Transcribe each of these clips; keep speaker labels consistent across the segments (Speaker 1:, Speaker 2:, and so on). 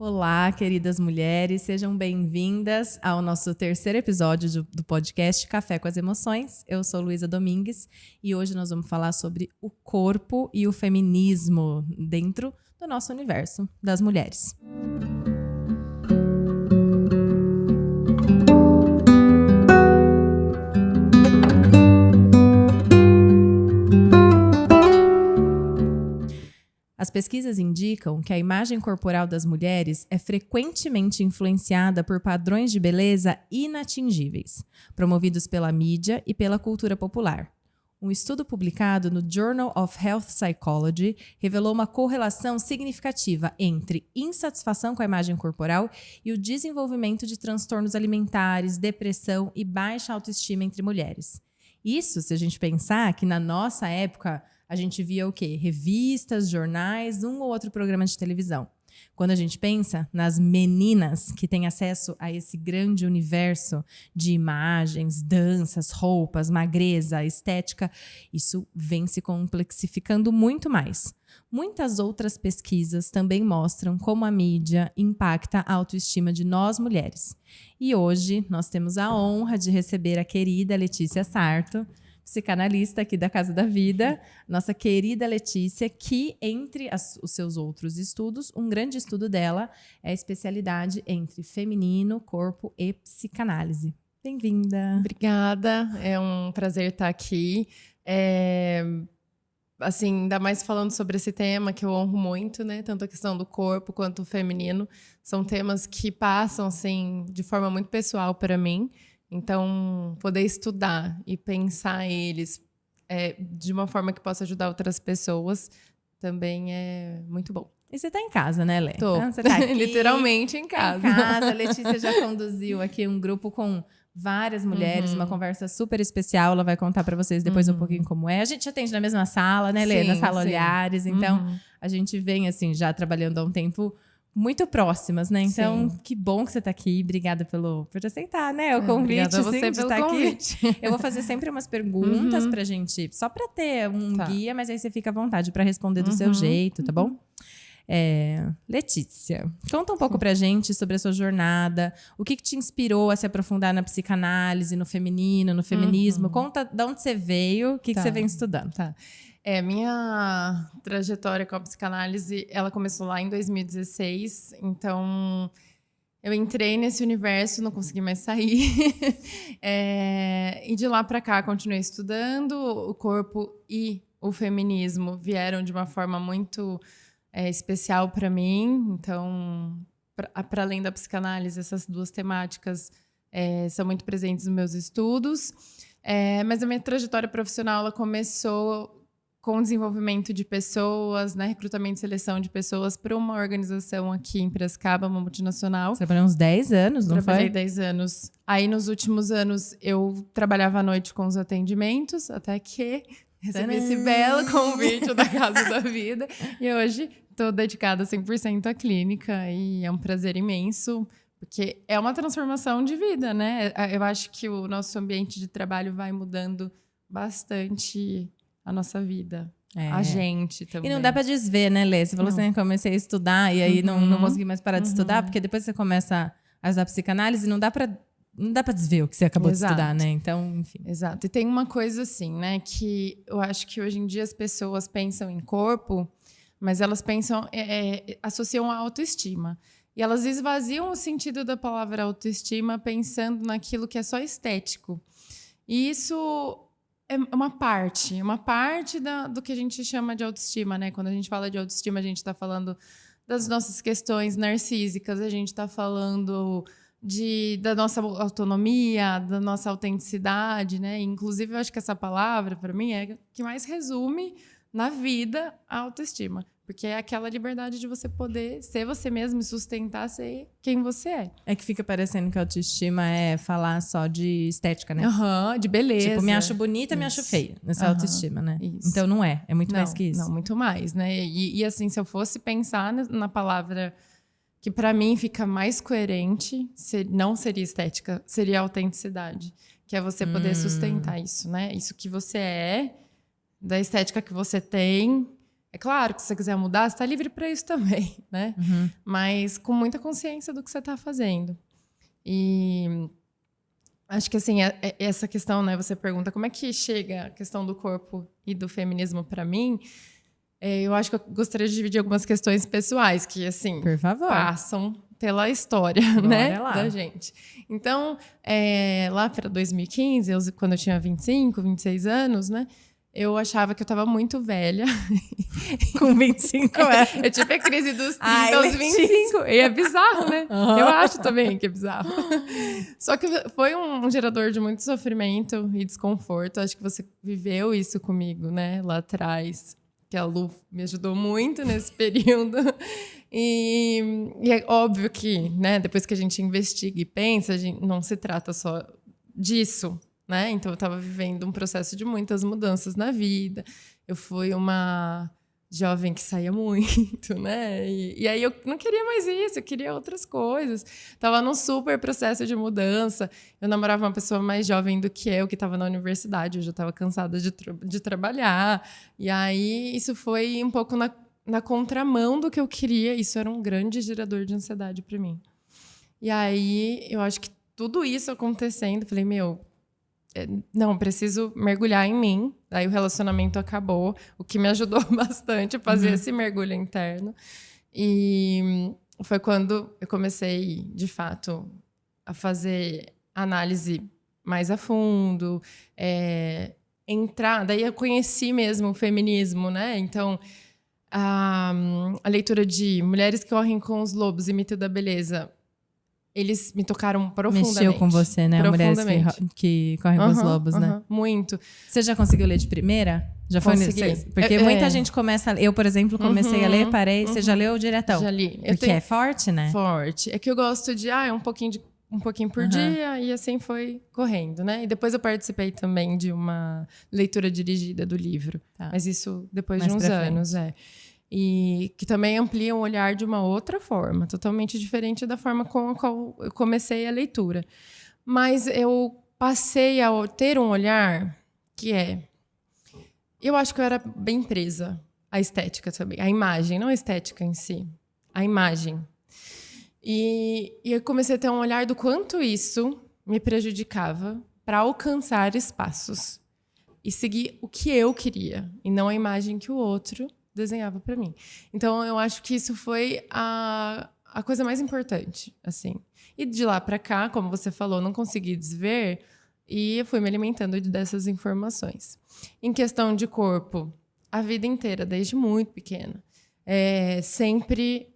Speaker 1: Olá, queridas mulheres, sejam bem-vindas ao nosso terceiro episódio do podcast Café com as Emoções. Eu sou Luísa Domingues e hoje nós vamos falar sobre o corpo e o feminismo dentro do nosso universo das mulheres. As pesquisas indicam que a imagem corporal das mulheres é frequentemente influenciada por padrões de beleza inatingíveis, promovidos pela mídia e pela cultura popular. Um estudo publicado no Journal of Health Psychology revelou uma correlação significativa entre insatisfação com a imagem corporal e o desenvolvimento de transtornos alimentares, depressão e baixa autoestima entre mulheres. Isso, se a gente pensar que na nossa época a gente via o quê? Revistas, jornais, um ou outro programa de televisão. Quando a gente pensa nas meninas que têm acesso a esse grande universo de imagens, danças, roupas, magreza, estética, isso vem se complexificando muito mais. Muitas outras pesquisas também mostram como a mídia impacta a autoestima de nós mulheres. E hoje nós temos a honra de receber a querida Letícia Sarto, psicanalista aqui da Casa da Vida, nossa querida Letícia, que entre os seus outros estudos, um grande estudo dela é a especialidade entre feminino, corpo e psicanálise. Bem-vinda!
Speaker 2: Obrigada, é um prazer estar aqui. Assim, ainda mais falando sobre esse tema que eu honro muito, né? Tanto a questão do corpo quanto o feminino. São temas que passam, assim, de forma muito pessoal para mim. Então, poder estudar e pensar eles de uma forma que possa ajudar outras pessoas também é muito bom.
Speaker 1: E você tá em casa, né, Lê?
Speaker 2: Tô.
Speaker 1: Então, você tá aqui,
Speaker 2: literalmente em casa.
Speaker 1: Em casa. A Letícia já conduziu aqui um grupo com várias mulheres, uma conversa super especial. Ela vai contar para vocês depois um pouquinho como é. A gente atende na mesma sala, né, Lê? Na sala Olhares. Então, a gente vem, assim, já trabalhando há um tempo muito próximas, né? Então, que bom que você tá aqui. Obrigada por aceitar, né? O convite,
Speaker 2: obrigada a você
Speaker 1: sim, de
Speaker 2: pelo
Speaker 1: estar
Speaker 2: convite.
Speaker 1: aqui. Eu vou fazer sempre umas perguntas pra gente, só pra ter um guia, mas aí você fica à vontade pra responder do seu jeito, tá bom? Letícia, conta um pouco pra gente sobre a sua jornada, o que te inspirou a se aprofundar na psicanálise, no feminino, no feminismo. Conta de onde você veio, o que você vem estudando.
Speaker 2: Tá. Minha trajetória com a psicanálise, ela começou lá em 2016, então eu entrei nesse universo, não consegui mais sair, e de lá para cá continuei estudando. O corpo e o feminismo vieram de uma forma muito especial para mim, então, para além da psicanálise, essas duas temáticas são muito presentes nos meus estudos, mas a minha trajetória profissional ela começou com o desenvolvimento de pessoas, né, recrutamento e seleção de pessoas para uma organização aqui em Piracicaba, uma multinacional.
Speaker 1: Você trabalhou uns 10 anos, não foi?
Speaker 2: Trabalhei 10 anos. Aí, nos últimos anos, eu trabalhava à noite com os atendimentos, até que recebi esse belo convite da Casa da Vida. E hoje estou dedicada 100% à clínica e é um prazer imenso, porque é uma transformação de vida, né? Eu acho que o nosso ambiente de trabalho vai mudando bastante a nossa vida, a gente também.
Speaker 1: E não dá pra desver, né, Lê? Você falou assim, comecei a estudar e aí não consegui mais parar de estudar, porque depois você começa a usar psicanálise e não dá pra desver o que você acabou de estudar, né? Então, enfim.
Speaker 2: Exato. E tem uma coisa assim, né, que eu acho que hoje em dia as pessoas pensam em corpo, mas elas pensam, associam a autoestima. E elas esvaziam o sentido da palavra autoestima pensando naquilo que é só estético. E isso é uma parte do que a gente chama de autoestima, né? Quando a gente fala de autoestima, a gente está falando das nossas questões narcísicas, a gente está falando da nossa autonomia, da nossa autenticidade, né? Inclusive, eu acho que essa palavra, para mim, é a que mais resume na vida a autoestima. Porque é aquela liberdade de você poder ser você mesmo e sustentar ser quem você é.
Speaker 1: É que fica parecendo que a autoestima é falar só de estética, né?
Speaker 2: De beleza.
Speaker 1: Tipo, me acho bonita, me acho feia. Essa é autoestima, né? Isso. Então não é muito mais que isso.
Speaker 2: Não, muito mais, né? E assim, se eu fosse pensar na palavra que para mim fica mais coerente, não seria estética, seria autenticidade. Que é você poder sustentar isso, né? Isso que você da estética que você tem. É claro que se você quiser mudar, você está livre para isso também, né? Mas com muita consciência do que você está fazendo. E acho que, assim, essa questão, né? Você pergunta como é que chega a questão do corpo e do feminismo para mim. Eu acho que eu gostaria de dividir algumas questões pessoais que, assim,
Speaker 1: Por favor,
Speaker 2: passam pela história,
Speaker 1: bora
Speaker 2: né,
Speaker 1: lá.
Speaker 2: da gente. Então, lá para 2015, quando eu tinha 25, 26 anos, né, eu achava que eu estava muito velha.
Speaker 1: Com 25 anos.
Speaker 2: Eu tive a crise dos 30
Speaker 1: Ai,
Speaker 2: aos
Speaker 1: Letícia.
Speaker 2: 25. E é bizarro, né? Eu acho também que é bizarro. Só que foi um gerador de muito sofrimento e desconforto. Acho que você viveu isso comigo, né, lá atrás. Que a Lu me ajudou muito nesse período. E é óbvio que, né, depois que a gente investiga e pensa, não se trata só disso, né? Então, eu estava vivendo um processo de muitas mudanças na vida. Eu fui uma jovem que saía muito, né? E aí eu não queria mais isso, eu queria outras coisas. Tava num super processo de mudança. Eu namorava uma pessoa mais jovem do que eu, que estava na universidade. Eu já estava cansada de trabalhar. E aí isso foi um pouco na contramão do que eu queria. Isso era um grande gerador de ansiedade para mim. E aí eu acho que tudo isso acontecendo, eu falei, não, preciso mergulhar em mim. Aí o relacionamento acabou, o que me ajudou bastante a fazer esse mergulho interno. E foi quando eu comecei, de fato, a fazer análise mais a fundo, entrar. Daí eu conheci mesmo o feminismo, né? Então, a leitura de Mulheres que Correm com os Lobos e Mito da Beleza, eles me tocaram profundamente.
Speaker 1: Mexeu com você, né? Mulheres que correm com os lobos, né?
Speaker 2: Muito.
Speaker 1: Você já conseguiu ler de primeira? Já foi
Speaker 2: Consegui.
Speaker 1: Porque muita gente começa a ler. Eu, por exemplo, comecei a ler, parei. Você já leu diretão?
Speaker 2: Já li.
Speaker 1: Porque é forte, né?
Speaker 2: Forte. É que eu gosto de um pouquinho por dia, e assim foi correndo, né? E depois eu participei também de uma leitura dirigida do livro. Tá. Mas isso depois de uns anos, E que também amplia o olhar de uma outra forma, totalmente diferente da forma com a qual eu comecei a leitura. Mas eu passei a ter um olhar que eu acho que eu era bem presa à estética também, à imagem, não a estética em si, a imagem. E eu comecei a ter um olhar do quanto isso me prejudicava para alcançar espaços e seguir o que eu queria, e não a imagem que o outro desenhava para mim. Então, eu acho que isso foi a coisa mais importante, assim. E de lá para cá, como você falou, não consegui desver e eu fui me alimentando dessas informações. Em questão de corpo, a vida inteira, desde muito pequena, sempre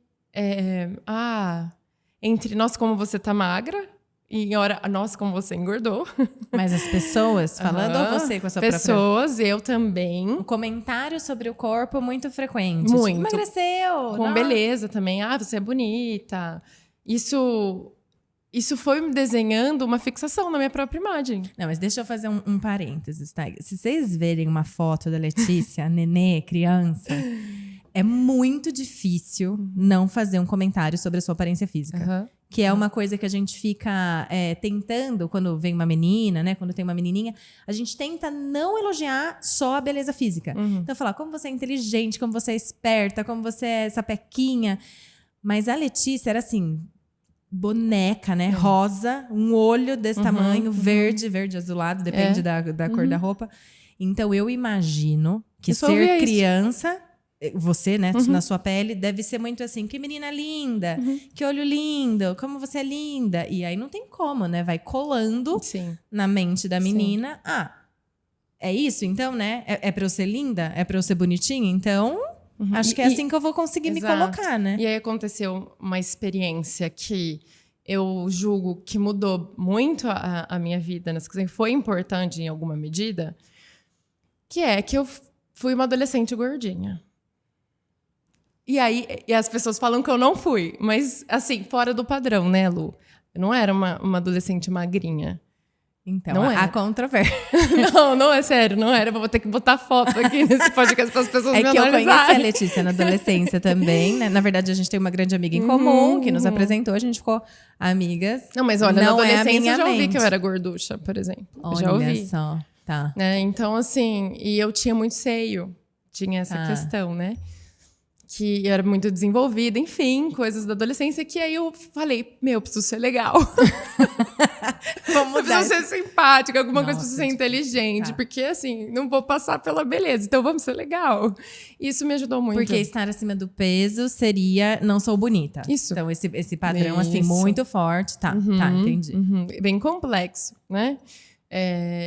Speaker 2: entre nossa, como você tá magra, e ora, nossa, como você engordou.
Speaker 1: Mas as pessoas falando ou você com a sua
Speaker 2: pessoas, eu também.
Speaker 1: Um comentário sobre o corpo muito frequente.
Speaker 2: Muito.
Speaker 1: Tipo, emagreceu.
Speaker 2: Com beleza também. Você é bonita. Isso foi me desenhando uma fixação na minha própria imagem.
Speaker 1: Não, mas deixa eu fazer um parênteses, tá? Se vocês verem uma foto da Letícia, nenê, criança, é muito difícil não fazer um comentário sobre a sua aparência física. Que é uma coisa que a gente fica tentando, quando vem uma menina, né? Quando tem uma menininha, a gente tenta não elogiar só a beleza física. Então, falar como você é inteligente, como você é esperta, como você é sapequinha. Mas a Letícia era assim, boneca, né? Rosa, um olho desse tamanho, verde azulado, depende da cor da roupa. Então, eu imagino que ser criança... Você, né, na sua pele, deve ser muito assim, que menina linda, que olho lindo, como você é linda. E aí não tem como, né? Vai colando na mente da menina. É isso então, né? É pra eu ser linda? É pra eu ser bonitinha? Então, acho que é assim que eu vou conseguir me colocar, né?
Speaker 2: E aí aconteceu uma experiência que eu julgo que mudou muito a minha vida, foi importante em alguma medida, que eu fui uma adolescente gordinha. E aí, as pessoas falam que eu não fui. Mas, assim, fora do padrão, né, Lu? Eu não era uma adolescente magrinha.
Speaker 1: Então,
Speaker 2: não
Speaker 1: há controvérsia.
Speaker 2: Não, é sério, não era. Vou ter que botar foto aqui nesse podcast para as pessoas me analisarem.
Speaker 1: Eu conheci a Letícia na adolescência também, né? Na verdade, a gente tem uma grande amiga em comum, que nos apresentou. A gente ficou amigas.
Speaker 2: Não, mas olha, na adolescência eu já ouvi que eu era gorducha, por exemplo.
Speaker 1: Olha
Speaker 2: já ouvi.
Speaker 1: Só, tá.
Speaker 2: Então, assim, e eu tinha muito seio. tinha essa questão, né? Que eu era muito desenvolvida, enfim, coisas da adolescência, que aí eu falei, eu preciso ser legal. Eu preciso ser simpática, alguma coisa, preciso ser inteligente, porque assim, não vou passar pela beleza, então vamos ser legal. Isso me ajudou muito.
Speaker 1: Porque estar acima do peso seria não sou bonita.
Speaker 2: Isso.
Speaker 1: Então esse padrão assim muito forte, tá, entendi.
Speaker 2: Bem complexo, né?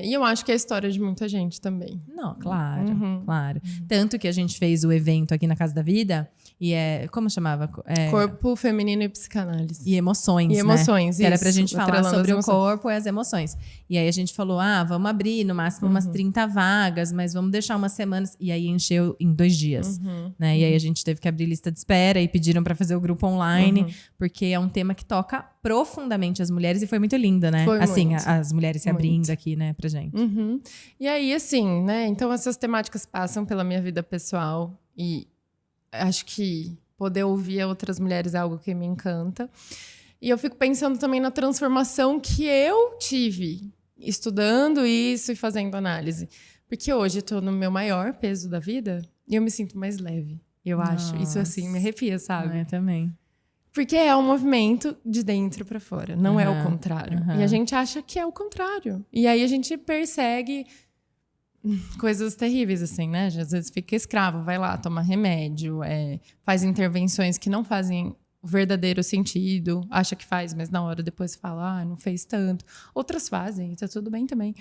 Speaker 2: E eu acho que é a história de muita gente também.
Speaker 1: Não, claro. Tanto que a gente fez o evento aqui na Casa da Vida, e como chamava?
Speaker 2: Corpo feminino e psicanálise.
Speaker 1: E emoções,
Speaker 2: E emoções,
Speaker 1: né? Que era pra
Speaker 2: isso,
Speaker 1: gente falar sobre o corpo e as emoções. E aí a gente falou, vamos abrir no máximo umas 30 vagas, mas vamos deixar umas semanas. E aí encheu em 2 dias, né? E aí a gente teve que abrir lista de espera e pediram pra fazer o grupo online, porque é um tema que toca profundamente as mulheres e foi muito lindo, né?
Speaker 2: Foi
Speaker 1: assim,
Speaker 2: muito.
Speaker 1: as mulheres se abrindo aqui, né, pra gente.
Speaker 2: E aí, assim, né? Então essas temáticas passam pela minha vida pessoal e acho que poder ouvir outras mulheres é algo que me encanta. E eu fico pensando também na transformação que eu tive estudando isso e fazendo análise. Porque hoje eu tô no meu maior peso da vida e eu me sinto mais leve. Eu acho. Isso, assim, me arrepia, sabe?
Speaker 1: Eu também.
Speaker 2: Porque é um movimento de dentro para fora, não é o contrário. E a gente acha que é o contrário. E aí a gente persegue coisas terríveis, assim, né? Às vezes fica escravo, vai lá, toma remédio, faz intervenções que não fazem o verdadeiro sentido, acha que faz, mas na hora depois fala, não fez tanto. Outras fazem, e tá tudo bem também.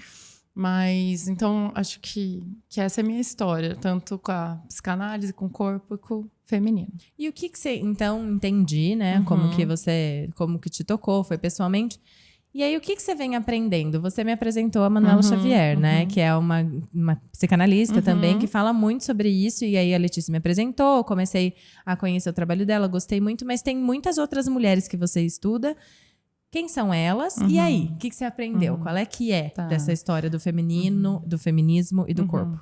Speaker 2: Mas, então, acho que essa é a minha história, tanto com a psicanálise, com o corpo e com o feminino.
Speaker 1: E o que você, então, entendi, né? Como que te tocou, foi pessoalmente. E aí, o que você vem aprendendo? Você me apresentou a Manuela Xavier, né? Que é uma psicanalista também, que fala muito sobre isso. E aí, a Letícia me apresentou, comecei a conhecer o trabalho dela, gostei muito. Mas tem muitas outras mulheres que você estuda. Quem são elas? E aí, o que você aprendeu? Qual é que dessa história do feminino, do feminismo e do corpo?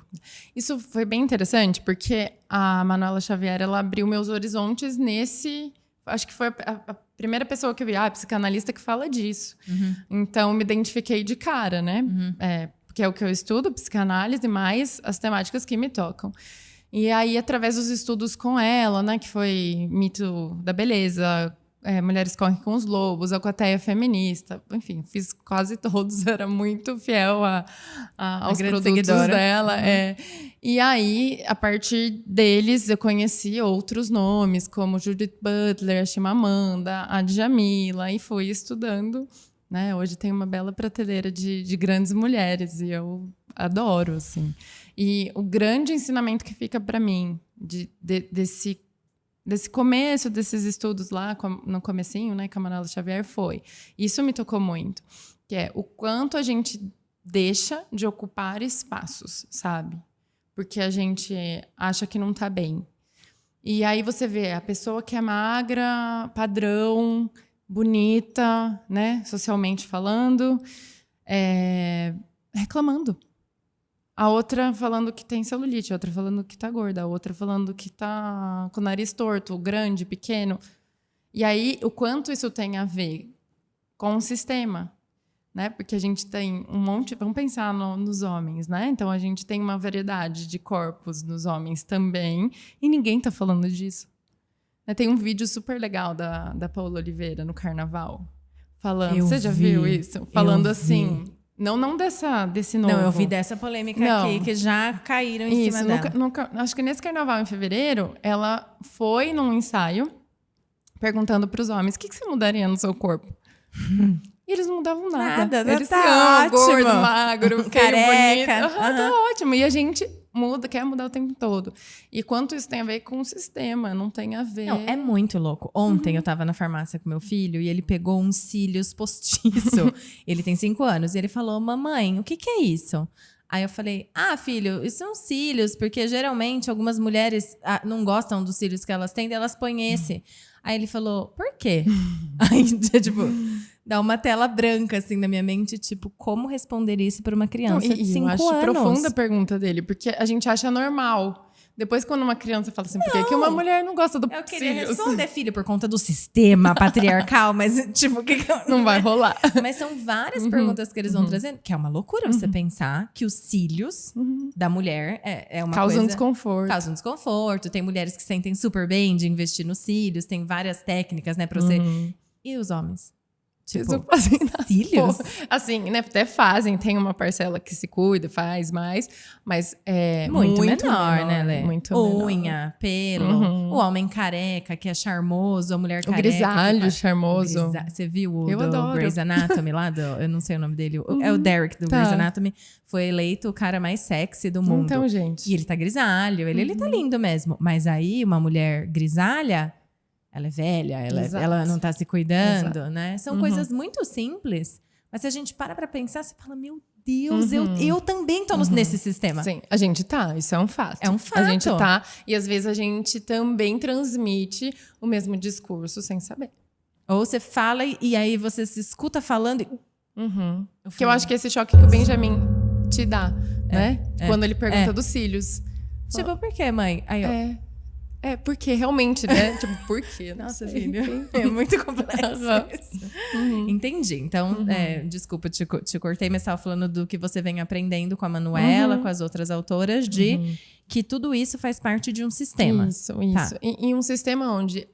Speaker 2: Isso foi bem interessante, porque a Manuela Xavier, ela abriu meus horizontes nesse... Acho que foi a primeira pessoa que eu vi, psicanalista que fala disso. Então, me identifiquei de cara, né? Porque é o que eu estudo, psicanálise, mais as temáticas que me tocam. E aí, através dos estudos com ela, né? Que foi mito da beleza... Mulheres Correm com os Lobos, Alcateia Feminista, enfim, fiz quase todos, era muito fiel aos produtos seguidora dela. E aí, a partir deles, eu conheci outros nomes, como Judith Butler, a Chimamanda, a Djamila, e fui estudando, né? Hoje tem uma bela prateleira de grandes mulheres, e eu adoro, assim. E o grande ensinamento que fica para mim desse começo, desses estudos lá, no comecinho, né, com a Manuela Xavier, isso me tocou muito, que é o quanto a gente deixa de ocupar espaços, sabe? Porque a gente acha que não tá bem. E aí você vê a pessoa que é magra, padrão, bonita, né, socialmente falando, reclamando. A outra falando que tem celulite, a outra falando que tá gorda, a outra falando que tá com o nariz torto, grande, pequeno. E aí, o quanto isso tem a ver com o sistema, né? Porque a gente tem um monte... Vamos pensar nos homens, né? Então, a gente tem uma variedade de corpos nos homens também, e ninguém tá falando disso. Tem um vídeo super legal da Paola Oliveira no Carnaval, falando... Você já viu isso? Falando assim... Não desse novo.
Speaker 1: Não, eu vi dessa polêmica aqui, que já caíram em cima dela.
Speaker 2: Acho que nesse carnaval, em fevereiro, ela foi num ensaio perguntando para os homens, o que você mudaria no seu corpo? E eles não mudavam nada. Eles se amam, gordo, magro, careca. Tá ótimo. E a gente quer mudar o tempo todo. E quanto isso tem a ver com o sistema, não tem a ver...
Speaker 1: Não, é muito louco. Ontem eu tava na farmácia com meu filho e ele pegou uns cílios postiço. Ele tem 5 anos. E ele falou, mamãe, o que é isso? Aí eu falei, filho, isso são cílios, porque geralmente algumas mulheres não gostam dos cílios que elas têm, elas põem esse. Aí ele falou, por quê? Aí, tipo, dá uma tela branca, assim, na minha mente, tipo, como responder isso para uma criança de 5 anos?
Speaker 2: Eu acho profunda a pergunta dele, porque a gente acha normal. Depois, quando uma criança fala assim, por que uma mulher não gosta do
Speaker 1: Eu queria
Speaker 2: cílios?
Speaker 1: responder, filho, por conta do sistema patriarcal, mas, tipo, o que
Speaker 2: Não vai rolar.
Speaker 1: Mas são várias perguntas que eles vão trazendo, que é uma loucura você pensar que os cílios da mulher é uma
Speaker 2: Causa
Speaker 1: coisa...
Speaker 2: um desconforto.
Speaker 1: Causa um desconforto. Tem mulheres que se sentem super bem de investir nos cílios, tem várias técnicas, né, pra você... E os homens?
Speaker 2: Eles
Speaker 1: Tipo,
Speaker 2: não fazem nada.
Speaker 1: cílios?
Speaker 2: Pô, assim, né? Até fazem, tem uma parcela que se cuida, faz mais, mas é
Speaker 1: Muito menor, né, Lê?
Speaker 2: Muito
Speaker 1: Unha, pelo, o homem careca, que é charmoso, a mulher
Speaker 2: O
Speaker 1: careca.
Speaker 2: grisalho charmoso.
Speaker 1: Você viu o
Speaker 2: Eu
Speaker 1: do
Speaker 2: adoro.
Speaker 1: Grey's Anatomy lá? Eu não sei o nome dele. É o Derek do Grey's Anatomy. Foi eleito o cara mais sexy do mundo.
Speaker 2: Então, gente.
Speaker 1: E ele tá grisalho, ele tá lindo mesmo. Mas aí, uma mulher grisalha... Ela é velha, ela não tá se cuidando, né? São coisas muito simples. Mas se a gente para pensar, você fala, meu Deus, eu também tô nesse sistema.
Speaker 2: Sim, a gente tá, isso é um fato.
Speaker 1: É um fato.
Speaker 2: A gente tá, e às vezes a gente também transmite o mesmo discurso sem saber.
Speaker 1: Ou você fala e aí você se escuta falando e...
Speaker 2: Que eu acho que esse choque que o Benjamin te dá, né? Quando ele pergunta dos cílios.
Speaker 1: Tipo, por quê, mãe? Aí eu...
Speaker 2: Porque realmente, né? Tipo, por quê?
Speaker 1: Nossa, filho. É muito complexo isso. Entendi. Então, desculpa, te cortei, mas estava falando do que você vem aprendendo com a Manuela, com as outras autoras, de que tudo isso faz parte de um sistema.
Speaker 2: Isso. Tá. E um sistema onde,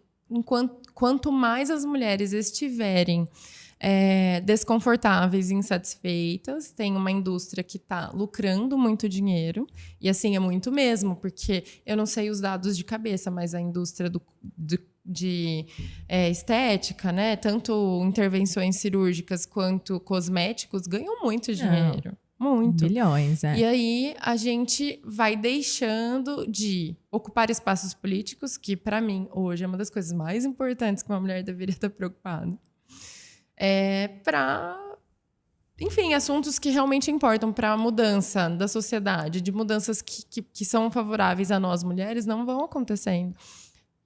Speaker 2: quanto mais as mulheres estiverem desconfortáveis e insatisfeitas, tem uma indústria que está lucrando muito dinheiro, e assim é muito mesmo, porque eu não sei os dados de cabeça, mas a indústria de estética, né, tanto intervenções cirúrgicas quanto cosméticos, ganham muito dinheiro. Muito.
Speaker 1: Milhões,
Speaker 2: E aí a gente vai deixando de ocupar espaços políticos, que para mim hoje é uma das coisas mais importantes que uma mulher deveria estar preocupada. Para, enfim, assuntos que realmente importam para a mudança da sociedade, de mudanças que são favoráveis a nós mulheres, não vão acontecendo.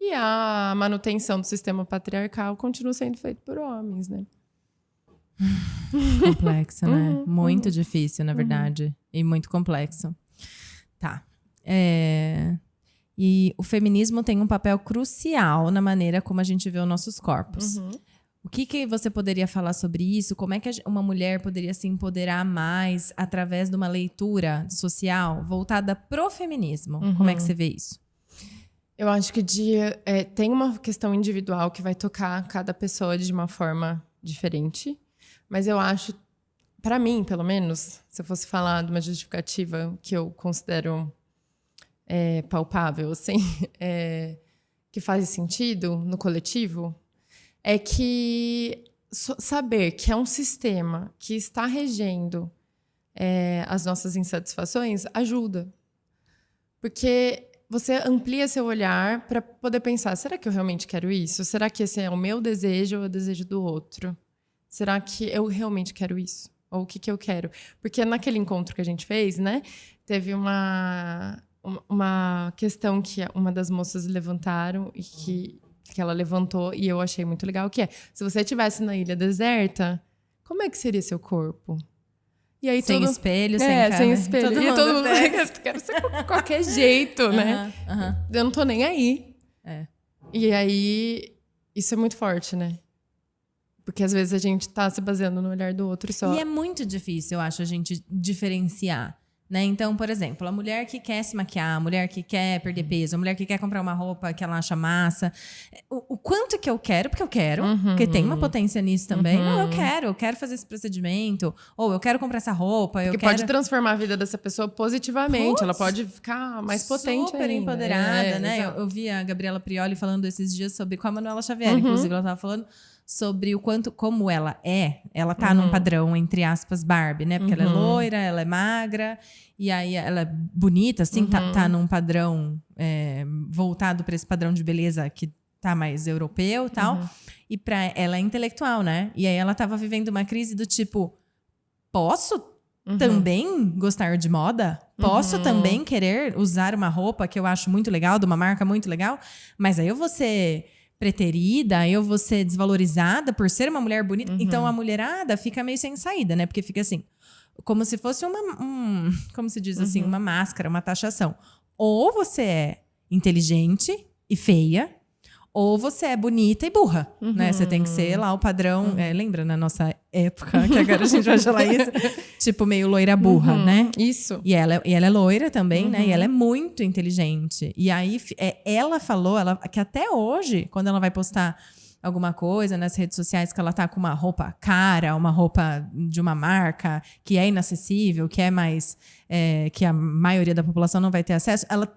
Speaker 2: E a manutenção do sistema patriarcal continua sendo feita por homens, né?
Speaker 1: Complexo, né? Muito difícil, na verdade. E muito complexo. Tá. E o feminismo tem um papel crucial na maneira como a gente vê os nossos corpos. O que você poderia falar sobre isso? Como é que uma mulher poderia se empoderar mais através de uma leitura social voltada pro feminismo? Como é que você vê isso?
Speaker 2: Eu acho que tem uma questão individual que vai tocar cada pessoa de uma forma diferente. Mas eu acho, para mim, pelo menos, se eu fosse falar de uma justificativa que eu considero palpável, assim, que faz sentido no coletivo, é que saber que é um sistema que está regendo as nossas insatisfações ajuda. Porque você amplia seu olhar para poder pensar, será que eu realmente quero isso? Será que esse é o meu desejo ou o desejo do outro? Será que eu realmente quero isso? Ou o que eu quero? Porque naquele encontro que a gente fez, né, teve uma questão que uma das moças levantaram e que ela levantou e eu achei muito legal, que se você estivesse na ilha deserta, como é que seria seu corpo? E aí
Speaker 1: sem espelho, sem câmera.
Speaker 2: Sem espelho. E todo mundo quero ser de qualquer jeito, né? Eu não tô nem aí. E aí, isso é muito forte, né? Porque às vezes a gente tá se baseando no olhar do outro só.
Speaker 1: E é muito difícil, eu acho, a gente diferenciar. Né? Então, por exemplo, a mulher que quer se maquiar, a mulher que quer perder peso, a mulher que quer comprar uma roupa que ela acha massa. O quanto que eu quero, porque eu quero, porque tem uma potência nisso também. Não, eu quero fazer esse procedimento, ou eu quero comprar essa roupa.
Speaker 2: Porque pode transformar a vida dessa pessoa positivamente, ela pode ficar mais potente
Speaker 1: super
Speaker 2: ainda.
Speaker 1: Empoderada, né? Eu vi a Gabriela Prioli falando esses dias sobre, com a Manuela Xavier, inclusive, ela estava falando sobre o quanto, como ela tá num padrão, entre aspas, Barbie, né? Porque ela é loira, ela é magra, e aí ela é bonita, assim, tá num padrão voltado para esse padrão de beleza que tá mais europeu e tal. E ela é intelectual, né? E aí ela tava vivendo uma crise do tipo, posso também gostar de moda? Posso também querer usar uma roupa que eu acho muito legal, de uma marca muito legal? Mas aí eu vou ser preterida, eu vou ser desvalorizada por ser uma mulher bonita. Então a mulherada fica meio sem saída, né? Porque fica assim, como se fosse como se diz assim, uma máscara, uma taxação. ou você é inteligente e feia, ou você é bonita e burra, né? Você tem que ser lá o padrão... lembra na nossa época, que agora a gente vai falar isso? Tipo, meio loira burra, né?
Speaker 2: Isso.
Speaker 1: E ela é loira também, né? E ela é muito inteligente. E aí, ela falou que até hoje, quando ela vai postar alguma coisa nas redes sociais, que ela tá com uma roupa cara, uma roupa de uma marca que é inacessível, que é mais... que a maioria da população não vai ter acesso, ela...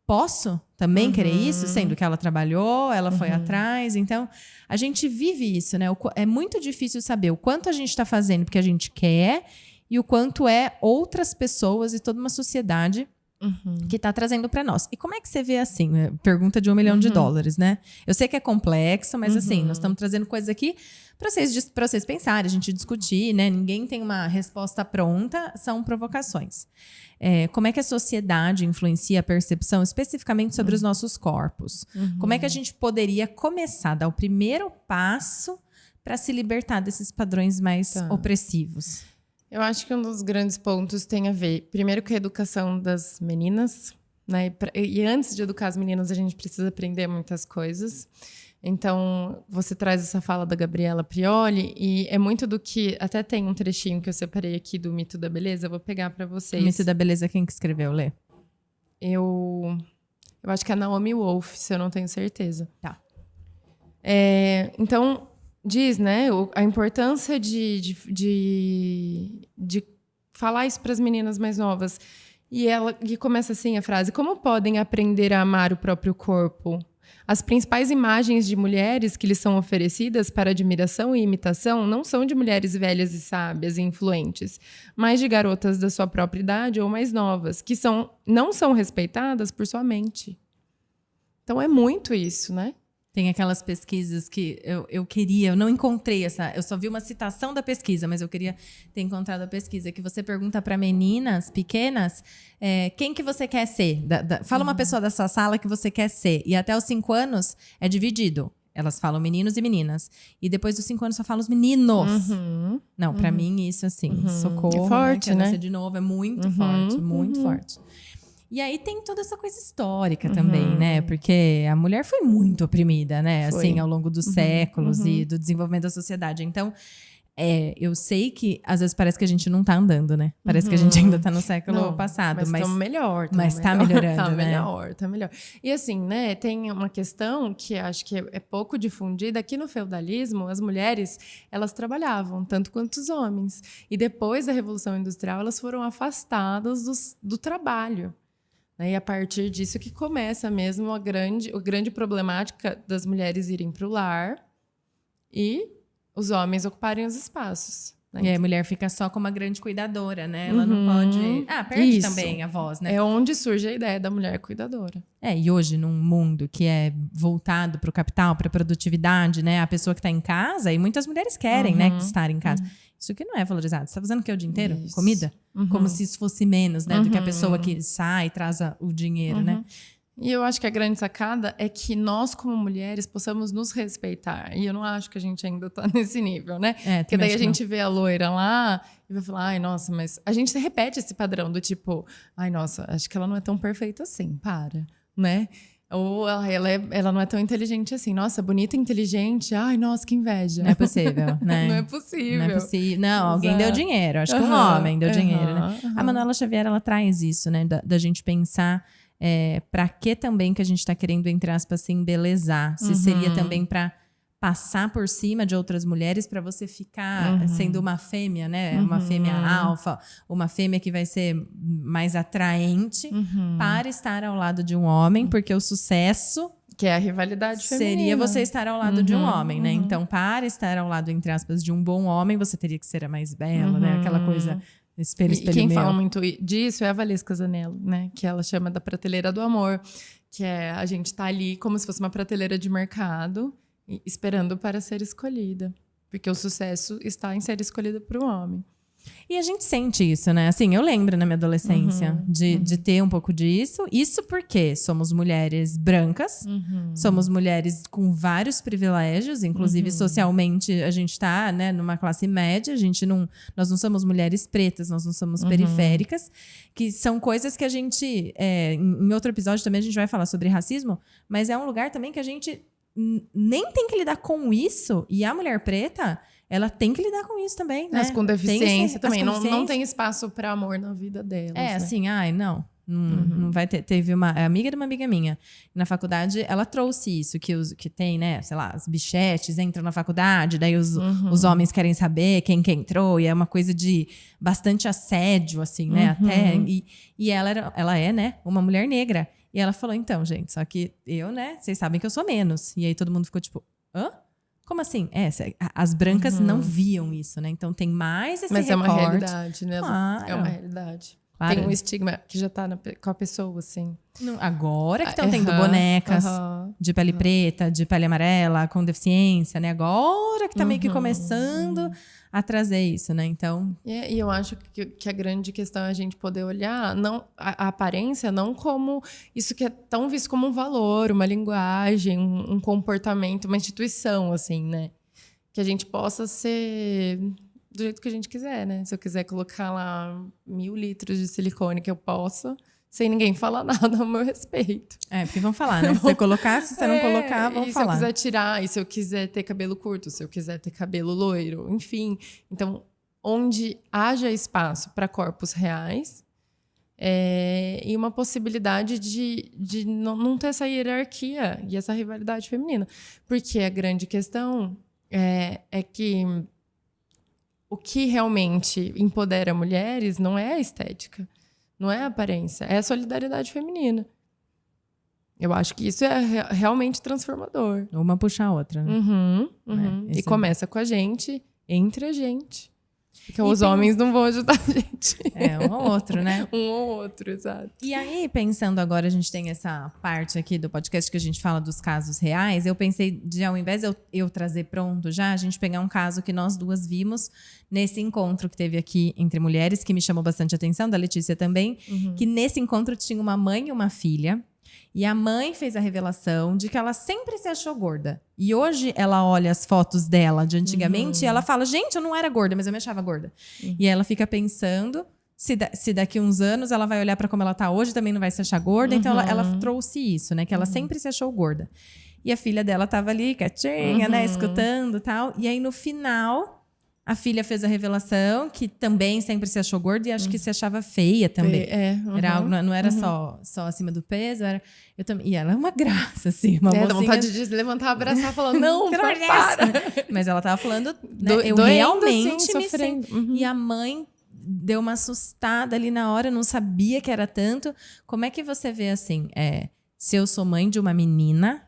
Speaker 1: Posso também querer isso, sendo que ela trabalhou, ela foi atrás. Então, a gente vive isso, né? É muito difícil saber o quanto a gente está fazendo porque a gente quer e o quanto é outras pessoas e toda uma sociedade que está trazendo para nós. E como é que você vê assim? Pergunta de $1 milhão, né? Eu sei que é complexo, mas assim, nós estamos trazendo coisas aqui para vocês pensarem, a gente discutir, né? Ninguém tem uma resposta pronta, são provocações. Como é que a sociedade influencia a percepção especificamente sobre os nossos corpos? Como é que a gente poderia começar a dar o primeiro passo para se libertar desses padrões mais opressivos?
Speaker 2: Eu acho que um dos grandes pontos tem a ver, primeiro, com a educação das meninas, né? E antes de educar as meninas, a gente precisa aprender muitas coisas. Então, você traz essa fala da Gabriela Prioli e é muito do que... Até tem um trechinho que eu separei aqui do Mito da Beleza, eu vou pegar para vocês.
Speaker 1: O Mito da Beleza, quem que escreveu, Lê?
Speaker 2: Eu acho que é a Naomi Wolf, se eu não tenho certeza.
Speaker 1: Tá.
Speaker 2: Então, diz, né, a importância de falar isso para as meninas mais novas. E começa assim a frase: como podem aprender a amar o próprio corpo? As principais imagens de mulheres que lhes são oferecidas para admiração e imitação não são de mulheres velhas e sábias e influentes, mas de garotas da sua própria idade ou mais novas, que não são respeitadas por sua mente. Então é muito isso, né?
Speaker 1: Tem aquelas pesquisas que eu não encontrei eu só vi uma citação da pesquisa, mas eu queria ter encontrado a pesquisa, que você pergunta para meninas pequenas quem que você quer ser. Fala uma pessoa da sua sala que você quer ser. E até os 5 anos é dividido. Elas falam meninos e meninas. E depois dos 5 anos só falam os meninos. Não, para mim isso assim, socorro.
Speaker 2: É forte, né?
Speaker 1: De novo, é muito forte, muito forte. E aí tem toda essa coisa histórica também, né? Porque a mulher foi muito oprimida, né? Assim, ao longo dos séculos e do desenvolvimento da sociedade. Então, eu sei que às vezes parece que a gente não tá andando, né? Parece que a gente ainda tá no século passado. Mas
Speaker 2: estamos melhor.
Speaker 1: Mas tá melhorando,
Speaker 2: tá
Speaker 1: né?
Speaker 2: Tá melhor. E assim, né? Tem uma questão que acho que é pouco difundida. Aqui no feudalismo, as mulheres, elas trabalhavam tanto quanto os homens. E depois da Revolução Industrial, elas foram afastadas do trabalho. E a partir disso que começa mesmo a grande problemática das mulheres irem para o lar e os homens ocuparem os espaços. Né?
Speaker 1: E a mulher fica só como uma grande cuidadora, né? Ela não pode... perde também a voz, né?
Speaker 2: É onde surge a ideia da mulher cuidadora.
Speaker 1: E hoje, num mundo que é voltado para o capital, para a produtividade, né? A pessoa que está em casa, e muitas mulheres querem, né, estar em casa. Isso aqui não é valorizado. Você está fazendo o que o dia inteiro? Isso. Comida? Como se isso fosse menos, né? Do que a pessoa que sai e traz o dinheiro, né?
Speaker 2: E eu acho que a grande sacada é que nós, como mulheres, possamos nos respeitar. E eu não acho que a gente ainda tá nesse nível, né? Porque daí a gente vê a loira lá e vai falar, ai, nossa, mas... A gente repete esse padrão do tipo, ai, nossa, acho que ela não é tão perfeita assim, né? Ou ela não é tão inteligente assim. Nossa, bonita e inteligente. Ai, nossa, que inveja.
Speaker 1: Não é possível, né?
Speaker 2: Não é possível.
Speaker 1: Não é possível. Não, alguém deu dinheiro. Acho que um homem deu dinheiro, né? A Manuela Xavier, ela traz isso, né? Da gente pensar para que também que a gente está querendo, entre aspas, se embelezar. Se seria também para passar por cima de outras mulheres para você ficar sendo uma fêmea, né? Uma fêmea alfa, uma fêmea que vai ser mais atraente para estar ao lado de um homem, porque o sucesso...
Speaker 2: Que é a rivalidade feminina.
Speaker 1: Seria você estar ao lado de um homem, né? Então, para estar ao lado, entre aspas, de um bom homem, você teria que ser a mais bela, né? Aquela coisa... Espelho,
Speaker 2: e quem
Speaker 1: meu.
Speaker 2: fala muito disso é a Valesca Zanello, né? Que ela chama da prateleira do amor, que é a gente tá ali como se fosse uma prateleira de mercado, esperando para ser escolhida. Porque o sucesso está em ser escolhida por um homem.
Speaker 1: E a gente sente isso, né? Assim, eu lembro na minha adolescência de ter um pouco disso. Isso porque somos mulheres brancas, somos mulheres com vários privilégios, inclusive socialmente a gente tá, né, numa classe média, nós não somos mulheres pretas, nós não somos periféricas, que são coisas que a gente, em outro episódio também a gente vai falar sobre racismo, mas é um lugar também que a gente nem tem que lidar com isso, e a mulher preta, ela tem que lidar com isso também, né?
Speaker 2: Mas com deficiência também.
Speaker 1: Deficiência.
Speaker 2: Não tem espaço para amor na vida delas.
Speaker 1: É,
Speaker 2: né?
Speaker 1: assim, não vai ter. Teve uma amiga de uma amiga minha. Na faculdade, ela trouxe isso, que tem, né, sei lá, as bichetes entram na faculdade, daí os homens querem saber quem que entrou, e é uma coisa de bastante assédio, assim, né? Até. E ela é, né, uma mulher negra. E ela falou, então, gente, só que eu, né, vocês sabem que eu sou menos. E aí todo mundo ficou tipo, hã? Como assim? As brancas não viam isso, né? Então tem mais esse recorte.
Speaker 2: Mas é uma realidade, né?
Speaker 1: Claro.
Speaker 2: É uma realidade.
Speaker 1: Claro.
Speaker 2: Tem um estigma que já tá com a pessoa, assim.
Speaker 1: Agora que estão tendo bonecas de pele preta, de pele amarela, com deficiência, né? Agora que tá meio que começando a trazer isso, né? Então...
Speaker 2: E eu acho que a grande questão é a gente poder olhar a aparência não como isso que é tão visto como um valor, uma linguagem, um comportamento, uma instituição, assim, né? Que a gente possa ser do jeito que a gente quiser, né? Se eu quiser colocar lá 1000 litros de silicone, que eu possa, sem ninguém falar nada ao meu respeito.
Speaker 1: Porque vão falar, né? Se você colocar, se você não colocar, vão falar.
Speaker 2: Se eu quiser tirar, e se eu quiser ter cabelo curto, se eu quiser ter cabelo loiro, enfim. Então, onde haja espaço para corpos reais e uma possibilidade de não ter essa hierarquia e essa rivalidade feminina. Porque a grande questão é que o que realmente empodera mulheres não é a estética, não é a aparência, é a solidariedade feminina. Eu acho que isso é realmente transformador.
Speaker 1: Uma puxa a outra, né?
Speaker 2: E começa com a gente, entre a gente. Porque os homens não vão ajudar a gente.
Speaker 1: Um ou outro, né?
Speaker 2: Um ou outro, exato.
Speaker 1: E aí, pensando agora, a gente tem essa parte aqui do podcast que a gente fala dos casos reais. Eu pensei de, ao invés de eu trazer pronto já, a gente pegar um caso que nós duas vimos nesse encontro que teve aqui entre mulheres, que me chamou bastante atenção, da Letícia também, que nesse encontro tinha uma mãe e uma filha. E a mãe fez a revelação de que ela sempre se achou gorda. E hoje ela olha as fotos dela de antigamente e ela fala, gente, eu não era gorda, mas eu me achava gorda. E ela fica pensando se daqui uns anos ela vai olhar para como ela tá hoje, também não vai se achar gorda. Então ela trouxe isso, né? Que ela sempre se achou gorda. E a filha dela tava ali, quietinha, né? Escutando e tal. E aí no final... A filha fez a revelação que também sempre se achou gorda e acho que se achava feia também. Era algo, não era só acima do peso. E ela é uma graça, assim. Uma
Speaker 2: dá vontade de levantar, abraçar e falar, não, para.
Speaker 1: Mas ela tava falando, né, eu
Speaker 2: doendo,
Speaker 1: realmente
Speaker 2: assim,
Speaker 1: me sinto. E a mãe deu uma assustada ali na hora, não sabia que era tanto. Como é que você vê assim, se eu sou mãe de uma menina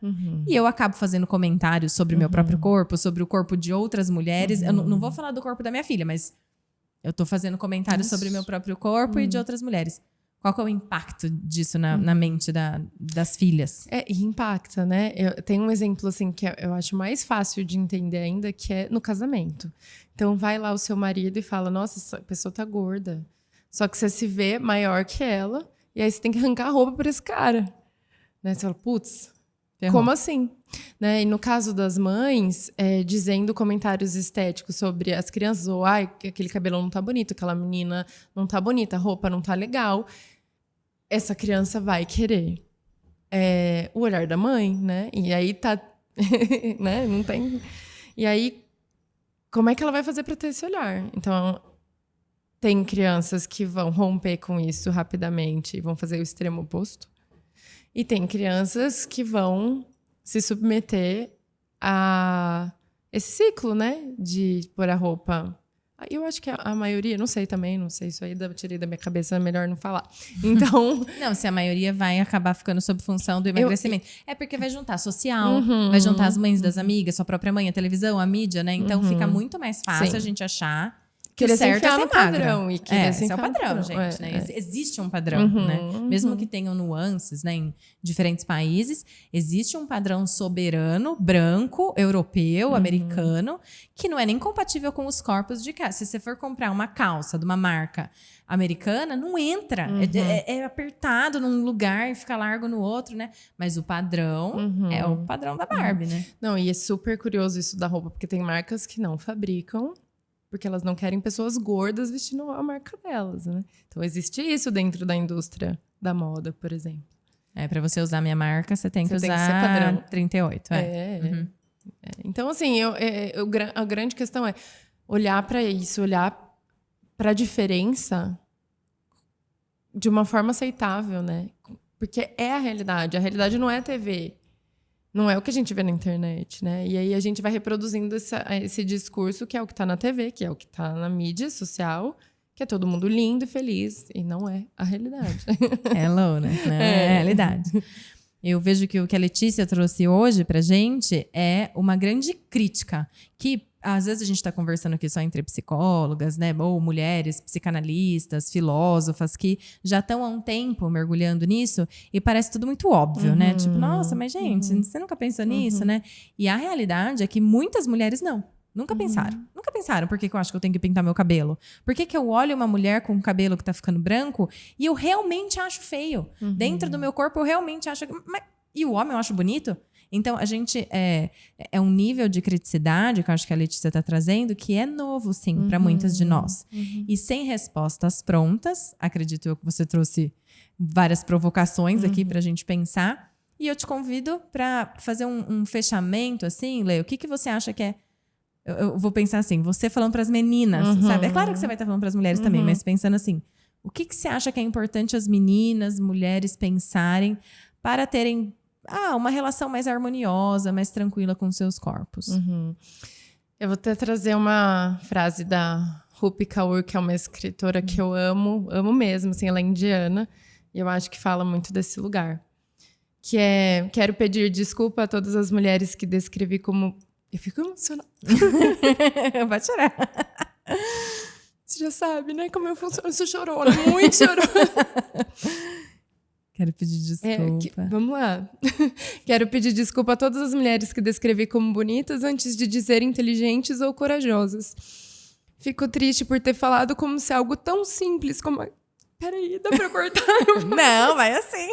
Speaker 1: e eu acabo fazendo comentários sobre o meu próprio corpo, sobre o corpo de outras mulheres. Eu não vou falar do corpo da minha filha, mas eu tô fazendo comentários sobre o meu próprio corpo e de outras mulheres. Qual que é o impacto disso na mente das filhas?
Speaker 2: E impacta, né? Tem um exemplo assim que eu acho mais fácil de entender ainda, que é no casamento. Então vai lá o seu marido e fala, nossa, essa pessoa tá gorda. Só que você se vê maior que ela e aí você tem que arrancar a roupa pra esse cara. Né? Você fala, putz, como assim? Né? E no caso das mães, dizendo comentários estéticos sobre as crianças, ou aquele cabelo não tá bonito, aquela menina não tá bonita, a roupa não tá legal, essa criança vai querer o olhar da mãe, né? E aí tá... né? Não tem... E aí, como é que ela vai fazer para ter esse olhar? Então, tem crianças que vão romper com isso rapidamente e vão fazer o extremo oposto. E tem crianças que vão se submeter a esse ciclo, né? De pôr a roupa. Eu acho que a maioria, não sei também, não sei, isso aí tirei da minha cabeça, é melhor não falar. Então...
Speaker 1: Não, se a maioria vai acabar ficando sob função do emagrecimento. É porque vai juntar social, vai juntar as mães das amigas, sua própria mãe, a televisão, a mídia, né? Então fica muito mais fácil a gente achar que o certo é ser magra.
Speaker 2: Padrão, e
Speaker 1: esse é o padrão, gente. Né? Existe um padrão, né? Mesmo que tenham nuances, né, em diferentes países, existe um padrão soberano, branco, europeu, americano, que não é nem compatível com os corpos de cá. Se você for comprar uma calça de uma marca americana, não entra. É apertado num lugar e fica largo no outro, né? Mas o padrão é o padrão da Barbie, né?
Speaker 2: Não, e é super curioso isso da roupa, porque tem marcas que não fabricam, porque elas não querem pessoas gordas vestindo a marca delas, né? Então existe isso dentro da indústria da moda, por exemplo.
Speaker 1: Pra você usar minha marca, você tem que
Speaker 2: Você
Speaker 1: usar
Speaker 2: tem que ser padrão.
Speaker 1: 38.
Speaker 2: Então, assim, a grande questão é olhar para isso, olhar para a diferença de uma forma aceitável, né? Porque é a realidade. A realidade não é a TV. Não é o que a gente vê na internet, né? E aí a gente vai reproduzindo esse discurso que é o que está na TV, que é o que está na mídia social, que é todo mundo lindo e feliz. E não é a realidade.
Speaker 1: Hello, né? Não é a realidade. Eu vejo que o que a Letícia trouxe hoje pra gente é uma grande crítica, que às vezes a gente está conversando aqui só entre psicólogas, né? Ou mulheres, psicanalistas, filósofas, que já estão há um tempo mergulhando nisso e parece tudo muito óbvio, né? Tipo, nossa, mas gente, você nunca pensou nisso, né? E a realidade é que muitas mulheres não. Nunca pensaram. Nunca pensaram por que eu acho que eu tenho que pintar meu cabelo. Por que eu olho uma mulher com um cabelo que tá ficando branco e eu realmente acho feio? Dentro do meu corpo eu realmente acho... E o homem eu acho bonito? Então, a gente é um nível de criticidade que eu acho que a Letícia está trazendo que é novo, sim, para muitas de nós. E sem respostas prontas, acredito eu que você trouxe várias provocações aqui para a gente pensar. E eu te convido para fazer um fechamento, assim, Lê, o que você acha que é... Eu vou pensar assim, você falando para as meninas, sabe? É claro que você vai estar falando para as mulheres também, mas pensando assim, o que você acha que é importante as meninas, mulheres pensarem para terem... uma relação mais harmoniosa, mais tranquila com seus corpos.
Speaker 2: Eu vou até trazer uma frase da Rupi Kaur, que é uma escritora que eu amo mesmo, assim, ela é indiana, e eu acho que fala muito desse lugar. Que é, quero pedir desculpa a todas as mulheres que descrevi como... Eu fico emocionada.
Speaker 1: Vai chorar.
Speaker 2: Você já sabe, né, como eu funciono. Eu sou chorona, muito chorona.
Speaker 1: Quero pedir desculpa.
Speaker 2: Vamos lá. Quero pedir desculpa a todas as mulheres que descrevi como bonitas antes de dizer inteligentes ou corajosas. Fico triste por ter falado como se algo tão simples como... Peraí, dá pra cortar?
Speaker 1: Não, vai assim.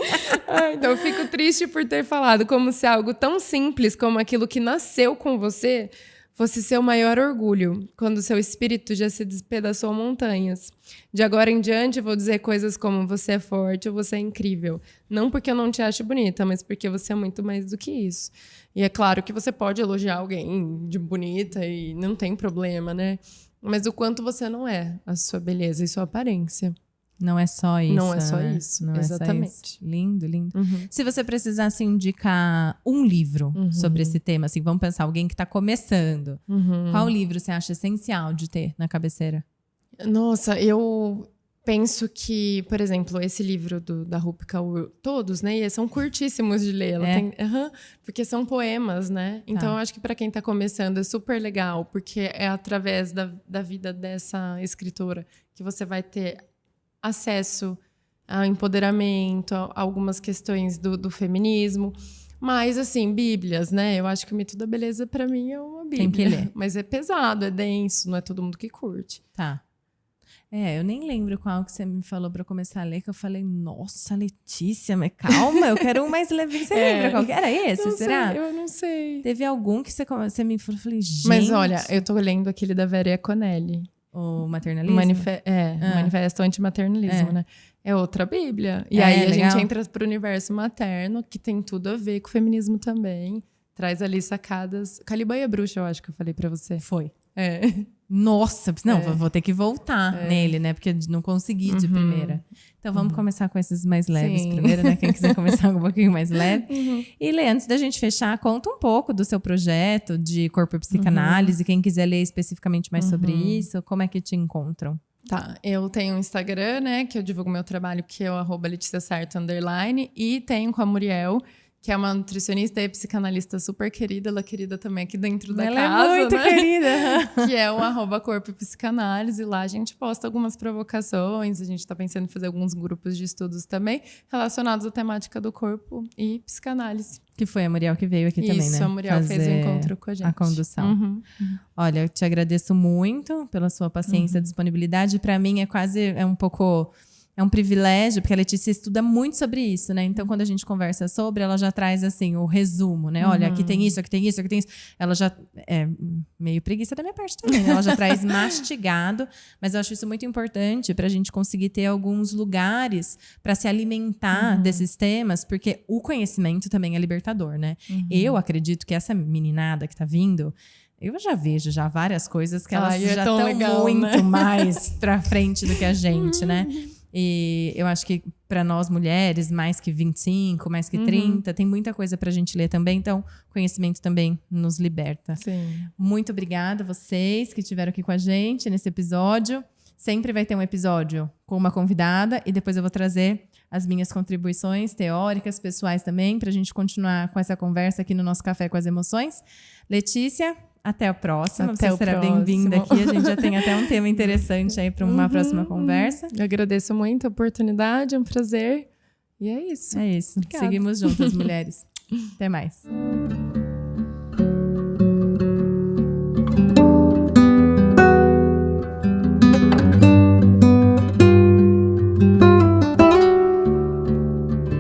Speaker 2: Então, eu fico triste por ter falado como se algo tão simples como aquilo que nasceu com você fosse seu maior orgulho, quando seu espírito já se despedaçou montanhas. De agora em diante, vou dizer coisas como você é forte ou você é incrível. Não porque eu não te acho bonita, mas porque você é muito mais do que isso. E é claro que você pode elogiar alguém de bonita e não tem problema, né? Mas o quanto você não é a sua beleza e sua aparência.
Speaker 1: Não é só isso.
Speaker 2: Não é só isso,
Speaker 1: não
Speaker 2: exatamente.
Speaker 1: É só isso. Lindo, lindo. Se você precisasse indicar um livro sobre esse tema, assim, vamos pensar, alguém que está começando. Qual livro você acha essencial de ter na cabeceira?
Speaker 2: Nossa, eu penso que, por exemplo, esse livro da Rupi Kaur, todos, né? E são curtíssimos de ler. Ela tem, porque são poemas, né? Então, eu acho que para quem está começando é super legal, porque é através da vida dessa escritora que você vai ter acesso ao empoderamento, a algumas questões do feminismo. Mas, assim, bíblias, né? Eu acho que o Mito da Beleza, para mim, é uma bíblia.
Speaker 1: Tem que ler.
Speaker 2: Mas é pesado, é denso, não é todo mundo que curte.
Speaker 1: Tá. Eu nem lembro qual que você me falou para começar a ler, que eu falei, nossa, Letícia, mas calma, eu quero um mais leve. Você lembra qual que era esse,
Speaker 2: não
Speaker 1: será?
Speaker 2: Sei, eu não sei.
Speaker 1: Teve algum que você me falou, eu falei, gente...
Speaker 2: Mas, olha, eu tô lendo aquele da Vera Iaconelli.
Speaker 1: O maternalismo?
Speaker 2: Manifesto antimaternalismo, né? É outra bíblia. E aí a gente entra pro universo materno, que tem tudo a ver com o feminismo também. Traz ali sacadas... Caliban Bruxa, eu acho que eu falei pra você.
Speaker 1: Foi. Nossa, não, vou ter que voltar nele, né? Porque não consegui de primeira. Então vamos começar com esses mais leves primeiro, né? Quem quiser começar com um pouquinho mais leve. E Lê, antes da gente fechar, conta um pouco do seu projeto de corpo e psicanálise. Quem quiser ler especificamente mais sobre isso, como é que te encontram?
Speaker 2: Tá, eu tenho um Instagram, né? Que eu divulgo meu trabalho, que é o @LeticiaSarto_. E tenho com a Muriel, que é uma nutricionista e psicanalista super querida. Ela é querida também aqui dentro da casa.
Speaker 1: Ela é muito querida.
Speaker 2: que é o @corpopsicanálise. Lá a gente posta algumas provocações, a gente está pensando em fazer alguns grupos de estudos também relacionados à temática do corpo e psicanálise.
Speaker 1: Que foi a Muriel que veio aqui também, né?
Speaker 2: Isso, a Muriel fez o encontro com a gente.
Speaker 1: A condução. Olha, eu te agradeço muito pela sua paciência e disponibilidade. Para mim é um privilégio, porque a Letícia estuda muito sobre isso, né? Então, quando a gente conversa sobre, ela já traz, assim, o resumo, né? Olha, aqui tem isso, aqui tem isso, aqui tem isso. Ela já é meio preguiça da minha parte também, né? Ela já traz mastigado, mas eu acho isso muito importante para a gente conseguir ter alguns lugares para se alimentar desses temas, porque o conhecimento também é libertador, né? Eu acredito que essa meninada que tá vindo, eu já vejo várias coisas que elas já estão muito mais pra frente do que a gente, né? E eu acho que para nós mulheres, mais que 25, mais que 30, tem muita coisa pra gente ler também. Então, conhecimento também nos liberta.
Speaker 2: Sim.
Speaker 1: Muito obrigada a vocês que estiveram aqui com a gente nesse episódio. Sempre vai ter um episódio com uma convidada e depois eu vou trazer as minhas contribuições teóricas, pessoais também, pra gente continuar com essa conversa aqui no nosso Café com as Emoções. Letícia, até a próxima. Você será bem-vinda aqui. A gente já tem até um tema interessante aí para uma próxima conversa.
Speaker 2: Eu agradeço muito a oportunidade, é um prazer. E é isso.
Speaker 1: É isso.
Speaker 2: Obrigada.
Speaker 1: Seguimos juntas, mulheres. Até mais.